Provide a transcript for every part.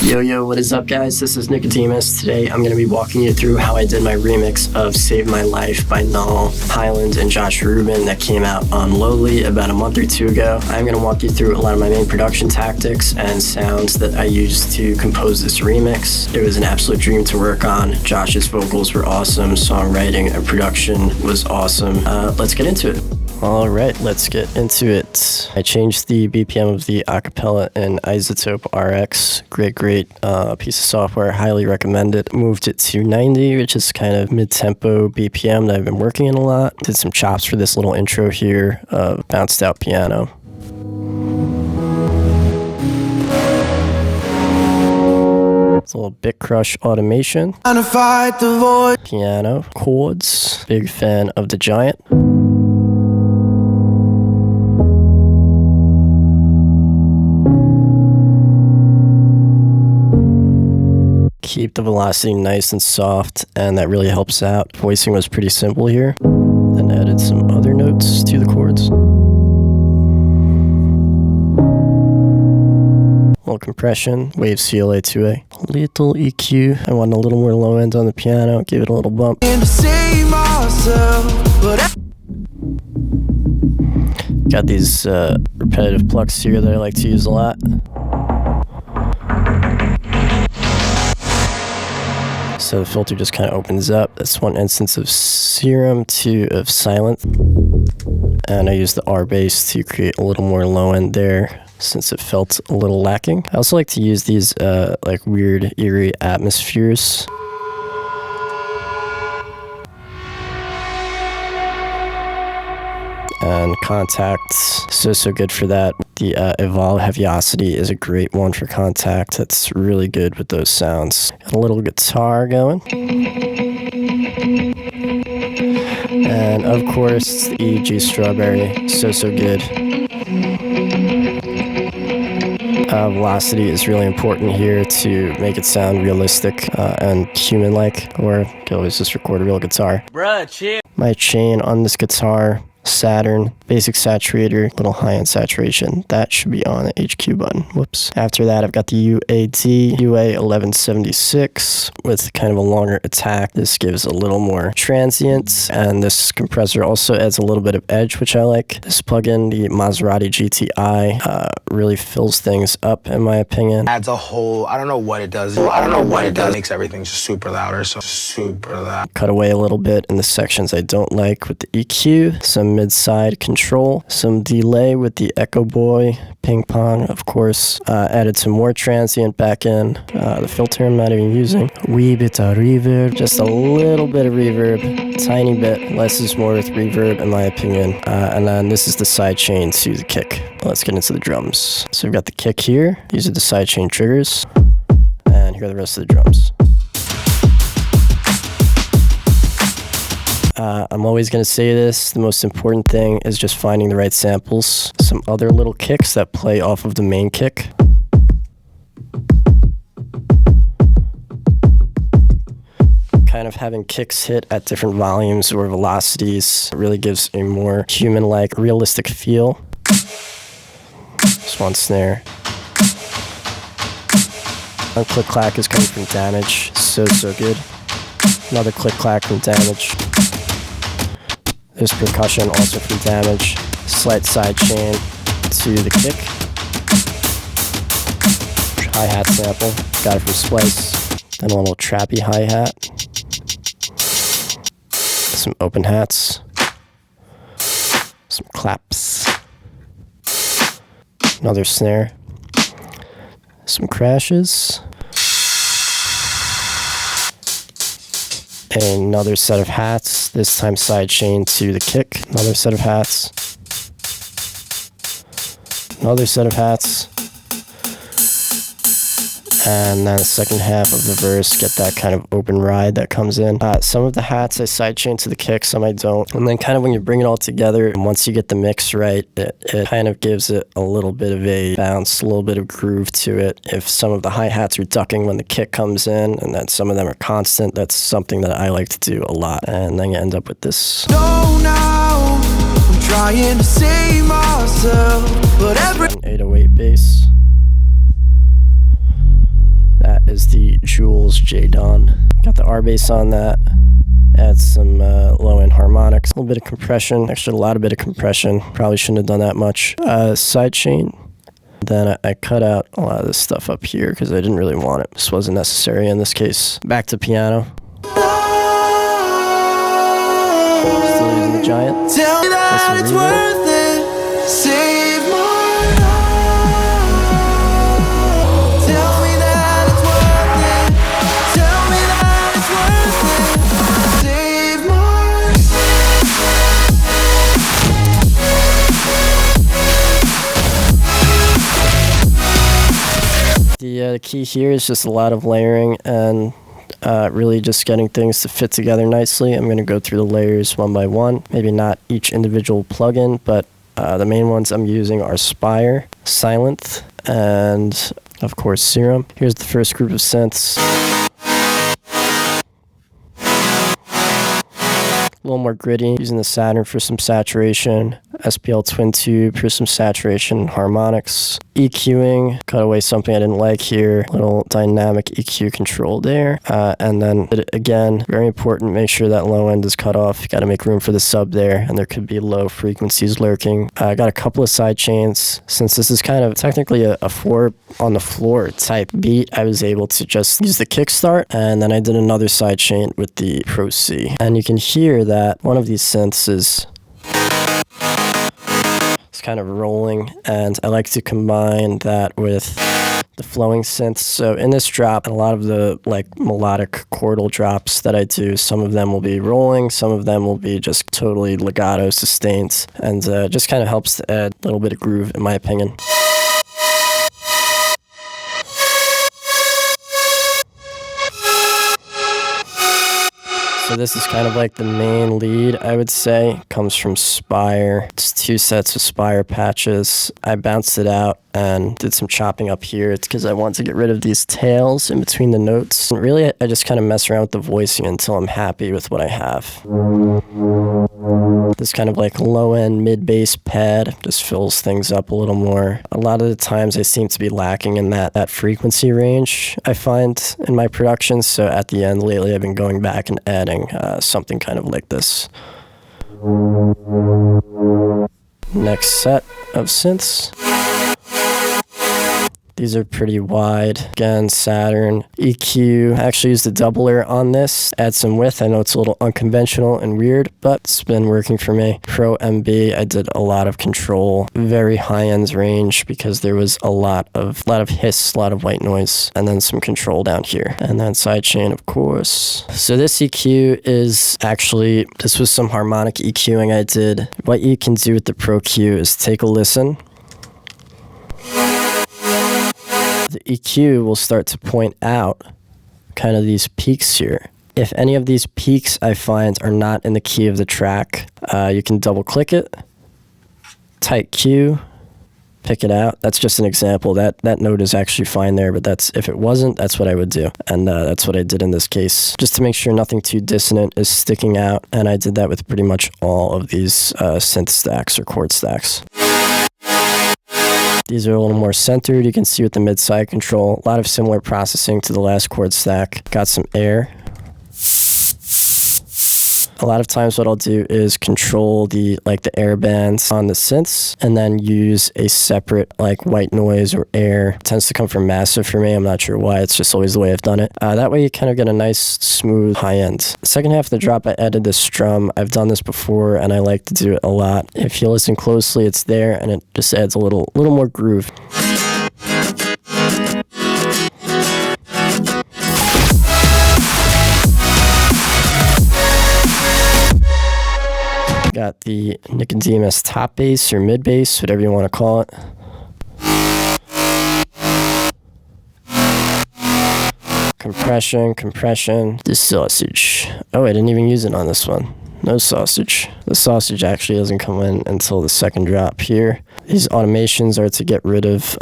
Yo, what is up guys? This is Nikademis. Today I'm going to be walking you through how I did my remix of Save My Life by Null, Highland, and Josh Rubin that came out on Lowly about a month or two ago. I'm going to walk you through a lot of my main production tactics and sounds that I used to compose this remix. It was an absolute dream to work on. Josh's vocals were awesome, songwriting and production was awesome. Let's get into it. Alright, let's get into it. I changed the BPM of the acapella in Isotope RX. Great piece of software, highly recommend it. Moved it to 90, which is kind of mid-tempo BPM that I've been working in a lot. Did some chops for this little intro here of bounced out piano. It's a little bit crush automation. Piano, chords. Big fan of the Giant. Keep the velocity nice and soft, and that really helps out. Voicing was pretty simple here. Then added some other notes to the chords. A little compression, wave CLA to a little EQ. I want a little more low end on the piano, give it a little bump. Got these repetitive plucks here that I like to use a lot. So the filter just kind of opens up. That's one instance of Serum, two of Silent. And I use the R bass to create a little more low end there since it felt a little lacking. I also like to use these like weird, eerie atmospheres. And Contact, so good for that. The Evolve Heaviosity is a great one for Contact. That's really good with those sounds. Got a little guitar going. And of course, the EG Strawberry, so good. Velocity is really important here to make it sound realistic and human-like, or you can always just record a real guitar. Bruh, chill. My chain on this guitar, Saturn, basic saturator, little high-end saturation. That should be on the HQ button. Whoops. After that, I've got the UAD, UA 1176 with kind of a longer attack. This gives a little more transient, and this compressor also adds a little bit of edge, which I like. This plugin, the Maserati GTI, really fills things up, in my opinion. Adds a whole, I don't know what it does. It makes everything just super louder, so super loud. Cut away a little bit in the sections I don't like with the EQ. Some mid-side control, some delay with the Echo Boy, ping pong, of course. Added some more transient back in. The filter I'm not even using. Wee bit of reverb, just a little bit of reverb, tiny bit. Less is more with reverb, in my opinion. And then this is the side chain to the kick. Let's get into the drums. So we've got the kick here. These are the side chain triggers. And here are the rest of the drums. I'm always going to say this, the most important thing is just finding the right samples. Some other little kicks that play off of the main kick. Kind of having kicks hit at different volumes or velocities really gives a more human-like, realistic feel. Just one snare. One click-clack is coming from Damage, so good. Another click-clack from Damage. There's percussion also from Damage. Slight side chain to the kick. Hi-hat sample. Got it from Splice. Then a little trappy hi-hat. Some open hats. Some claps. Another snare. Some crashes. Another set of hats, this time side chain to the kick. Another set of hats. Another set of hats. And then the second half of the verse, get that kind of open ride that comes in. Some of the hats I sidechain to the kick, some I don't. And then kind of when you bring it all together, and once you get the mix right, it kind of gives it a little bit of a bounce, a little bit of groove to it. If some of the hi-hats are ducking when the kick comes in, and then some of them are constant, that's something that I like to do a lot. And then you end up with this. Now, I'm trying to save myself, but every 808 bass. is the Jules J Dawn. Got the R bass on that. Add some low-end harmonics, a little bit of compression, actually a bit of compression. Probably shouldn't have done that much. Sidechain. Then I cut out a lot of this stuff up here because I didn't really want it. This wasn't necessary in this case. Back to piano. Still using the Giant. Tell me that it's worth it. Save my life. Tell me that it's worth it. Tell me that it's worth it. Save my life. The key here is just a lot of layering and really just getting things to fit together nicely. I'm going to go through the layers one by one. Maybe not each individual plugin, but the main ones I'm using are Spire, Synth, and of course Serum. Here's the first group of synths. A little more gritty, using the Saturn for some saturation, SPL Twin Tube for some saturation and harmonics. EQing, cut away something I didn't like here, little dynamic EQ control there. And then again, very important, make sure that low end is cut off. You got to make room for the sub there, and there could be low frequencies lurking. I got a couple of side chains. Since this is kind of technically a 4 on the floor type beat, I was able to just use the kickstart, and then I did another side chain with the Pro C. And you can hear that one of these synths is kind of rolling, and I like to combine that with the flowing synths. So in this drop, a lot of the melodic chordal drops that I do, some of them will be rolling, some of them will be just totally legato sustained, and just kind of helps to add a little bit of groove in my opinion. So this is kind of like the main lead, I would say. Comes from Spire. It's 2 sets of Spire patches. I bounced it out and did some chopping up here. It's because I want to get rid of these tails in between the notes. And really, I just kind of mess around with the voicing until I'm happy with what I have. This kind of like low-end mid-bass pad just fills things up a little more. A lot of the times I seem to be lacking in that frequency range I find in my productions. So at the end lately, I've been going back and adding something kind of like this. Next set of synths. These are pretty wide. Again, Saturn, EQ. I actually used a doubler on this. Add some width. I know it's a little unconventional and weird, but it's been working for me. Pro MB, I did a lot of control. Very high-end range because there was a lot of hiss, a lot of white noise, and then some control down here. And then sidechain, of course. So this EQ is actually, this was some harmonic EQing I did. What you can do with the Pro Q is take a listen. The EQ will start to point out kind of these peaks here. If any of these peaks I find are not in the key of the track, you can double click it, tight Q, pick it out. That's just an example. That note is actually fine there, but if it wasn't, that's what I would do. And that's what I did in this case, just to make sure nothing too dissonant is sticking out. And I did that with pretty much all of these synth stacks or chord stacks. These are a little more centered. You can see with the mid-side control, a lot of similar processing to the last chord stack. Got some air. A lot of times what I'll do is control the air bands on the synths and then use a separate white noise or air. It tends to come from massive for me. I'm not sure why. It's just always the way I've done it. That way you kind of get a nice smooth high end. Second half of the drop, I added this strum. I've done this before and I like to do it a lot. If you listen closely, it's there and it just adds a little more groove. Got the Nikademis top bass or mid bass, whatever you want to call it. Compression, this sausage. Oh, I didn't even use it on this one. No sausage. The sausage actually doesn't come in until the second drop here. These automations are to get rid of,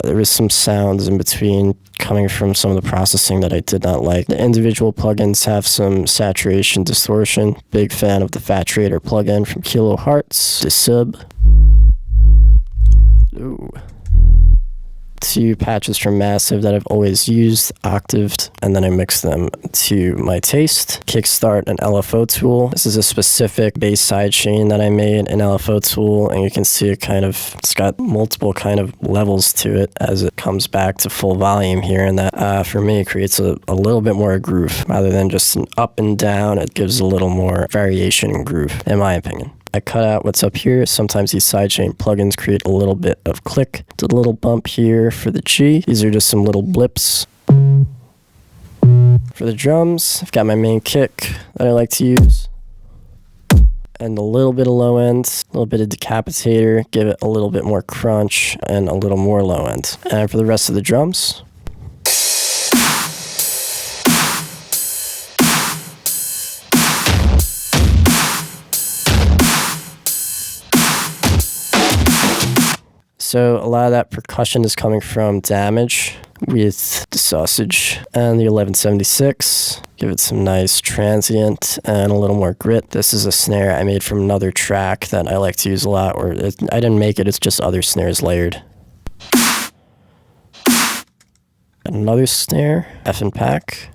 there is some sounds in between coming from some of the processing that I did not like. The individual plugins have some saturation distortion. Big fan of the Faturator plugin from Kilohertz. The sub. Ooh. 2 patches from Massive that I've always used, octaved, and then I mix them to my taste. Kickstart an LFO tool. This is a specific bass sidechain that I made in LFO tool, and you can see it's got multiple kind of levels to it as it comes back to full volume here, and that for me creates a little bit more groove rather than just an up and down. It gives a little more variation in groove, in my opinion. I cut out what's up here. Sometimes these sidechain plugins create a little bit of click. Did a little bump here for the G. These are just some little blips. For the drums, I've got my main kick that I like to use. And a little bit of low end, a little bit of decapitator, give it a little bit more crunch and a little more low end. And for the rest of the drums, so a lot of that percussion is coming from Damage with the Sausage and the 1176. Give it some nice transient and a little more grit. This is a snare I made from another track that I like to use a lot, or I didn't make it, it's just other snares layered. Another snare, F and pack.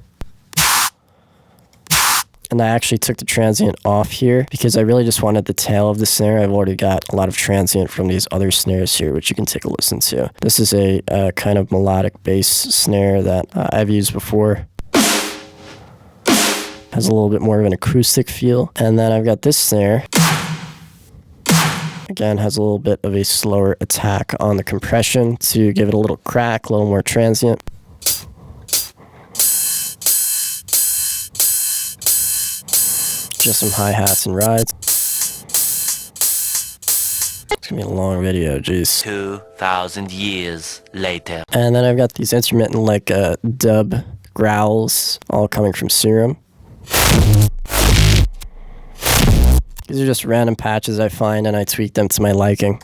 And I actually took the transient off here because I really just wanted the tail of the snare. I've already got a lot of transient from these other snares here, which you can take a listen to. This is a kind of melodic bass snare that I've used before. Has a little bit more of an acoustic feel. And then I've got this snare. Again, has a little bit of a slower attack on the compression to give it a little crack, a little more transient. Just some hi-hats and rides. It's gonna be a long video, jeez. 2,000 years later. And then I've got these intermittent dub growls all coming from Serum. These are just random patches I find and I tweak them to my liking.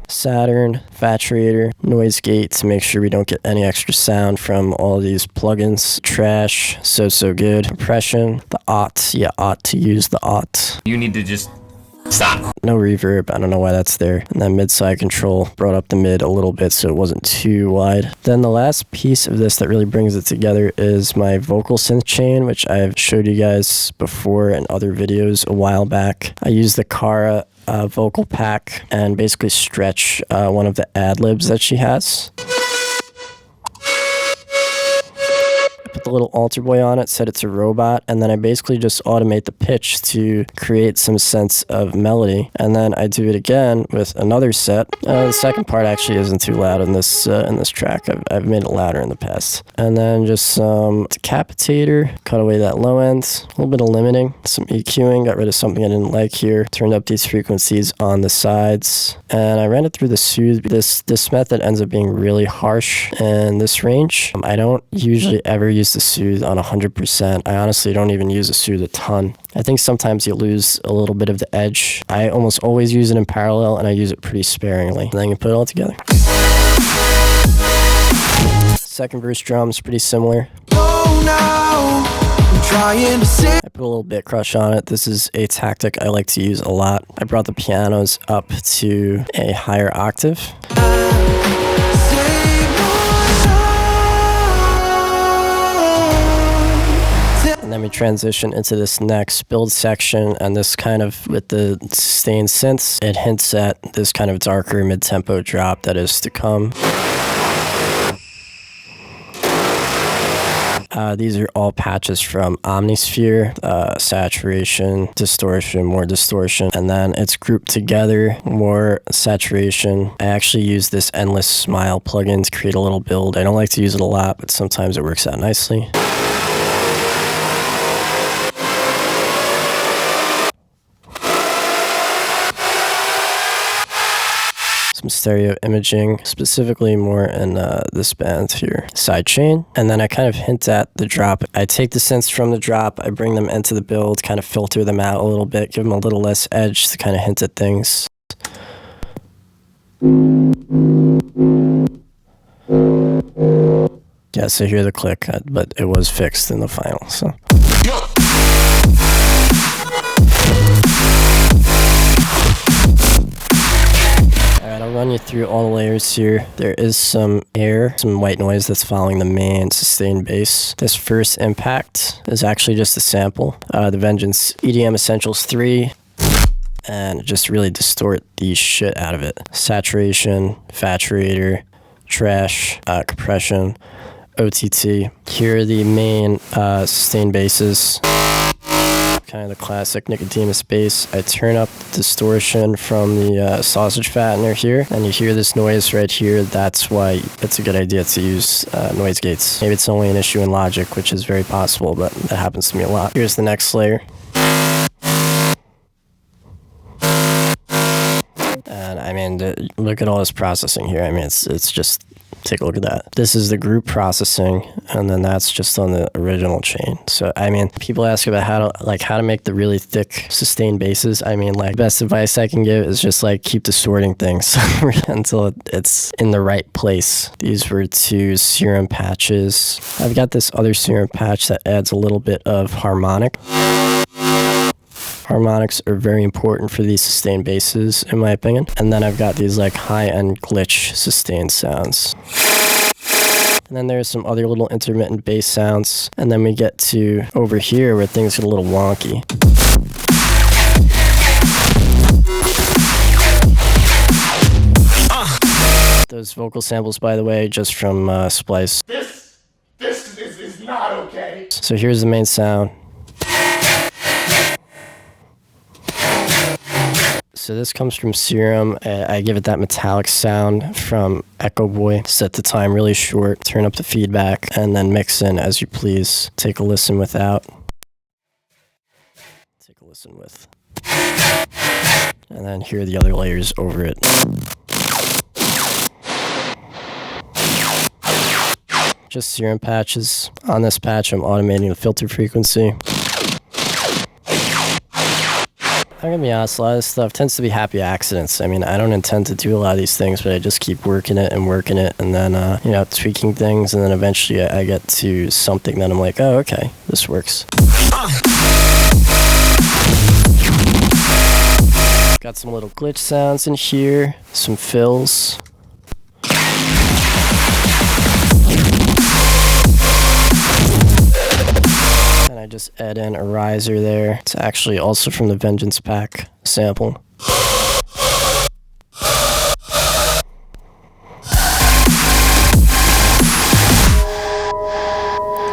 Saturn, Faturator, Noise Gate to make sure we don't get any extra sound from all of these plugins. Trash, so good. Compression, the aught, you ought to use the aught. You need to just stop. No reverb, I don't know why that's there. And then mid-side control, brought up the mid a little bit so it wasn't too wide. Then the last piece of this that really brings it together is my vocal synth chain, which I've showed you guys before in other videos a while back. I use the Kara vocal pack and basically stretch one of the ad-libs that she has. I put the little alter boy on it, said it's a robot, and then I basically just automate the pitch to create some sense of melody. And then I do it again with another set. The second part actually isn't too loud in this track. I've made it louder in the past. And then just some decapitator, cut away that low end, a little bit of limiting, some EQing, got rid of something I didn't like here, turned up these frequencies on the sides, and I ran it through the soothe. This method ends up being really harsh in this range. I don't usually ever use the soothe on 100%. I honestly don't even use the soothe a ton. I think sometimes you lose a little bit of the edge. I almost always use it in parallel and I use it pretty sparingly. And then you put it all together. Second verse drums, pretty similar. I put a little bit crush on it. This is a tactic I like to use a lot. I brought the pianos up to a higher octave. And then we transition into this next build section, and this kind of, with the sustained synths, it hints at this kind of darker mid-tempo drop that is to come. These are all patches from Omnisphere, saturation, distortion, more distortion, and then it's grouped together, more saturation. I actually use this Endless Smile plugin to create a little build. I don't like to use it a lot, but sometimes it works out nicely. Some stereo imaging, specifically more in this band here, sidechain. And then I kind of hint at the drop. I take the synths from the drop, I bring them into the build, kind of filter them out a little bit, give them a little less edge to kind of hint at things. Yeah, so hear the click, but it was fixed in the final, so. run you through all the layers here. There is some air, some white noise that's following the main sustained bass. This first impact is actually just a sample. The Vengeance EDM Essentials 3. And just really distort the shit out of it. Saturation, Faturator, Trash, Compression, OTT. Here are the main sustained basses. Kind of the classic Nikademis bass. I turn up the distortion from the sausage fattener here, and you hear this noise right here. That's why it's a good idea to use noise gates. Maybe it's only an issue in Logic, which is very possible, but that happens to me a lot. Here's the next layer. And I mean, look at all this processing here. I mean, it's just, take a look at that. This is the group processing, and then that's just on the original chain. So, I mean, people ask about how to make the really thick sustained basses. I mean, like, best advice I can give is just like keep distorting things until it's in the right place. These were 2 serum patches. I've got this other serum patch that adds a little bit of harmonic. Harmonics are very important for these sustained basses, in my opinion. And then I've got these like high-end glitch sustained sounds. And then there's some other little intermittent bass sounds. And then we get to over here where things get a little wonky. Those vocal samples, by the way, just from Splice. This is not okay. So here's the main sound. So this comes from Serum. I give it that metallic sound from Echo Boy. Set the time really short, turn up the feedback, and then mix in as you please. Take a listen without. Take a listen with. And then hear the other layers over it. Just Serum patches. On this patch, I'm automating the filter frequency. I'm gonna be honest, a lot of this stuff tends to be happy accidents. I mean, I don't intend to do a lot of these things, but I just keep working it, and then, tweaking things, and then eventually I get to something that I'm like, oh, okay, this works. Got some little glitch sounds in here, some fills. I just add in a riser there. It's actually also from the Vengeance Pack sample.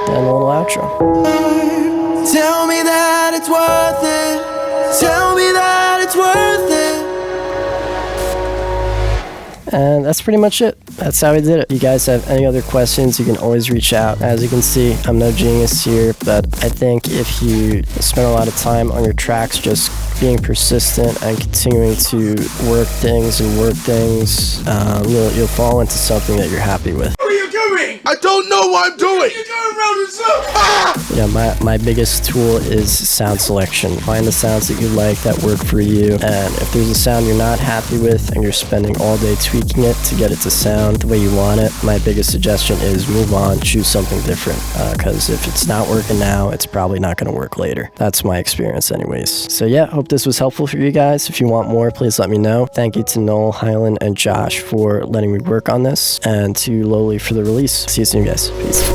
Then a little outro. Tell me that it's worth it. Tell me that it's worth it. And that's pretty much it. That's how I did it. If you guys have any other questions, you can always reach out. As you can see, I'm no genius here, but I think if you spend a lot of time on your tracks just being persistent and continuing to work things, you'll fall into something that you're happy with. What are you doing? I don't know what I'm doing. You're going around in circles. Ah! My biggest tool is sound selection. Find the sounds that you like that work for you, and if there's a sound you're not happy with and you're spending all day tweaking it to get it to sound the way you want it, my biggest suggestion is move on, choose something different, because if it's not working now, it's probably not going to work later. That's my experience anyways. So yeah, hope this was helpful for you guys. If you want more, please let me know. Thank you to Noel, Highland, and Josh for letting me work on this, and to Lowly for the release. See you soon, guys. Peace.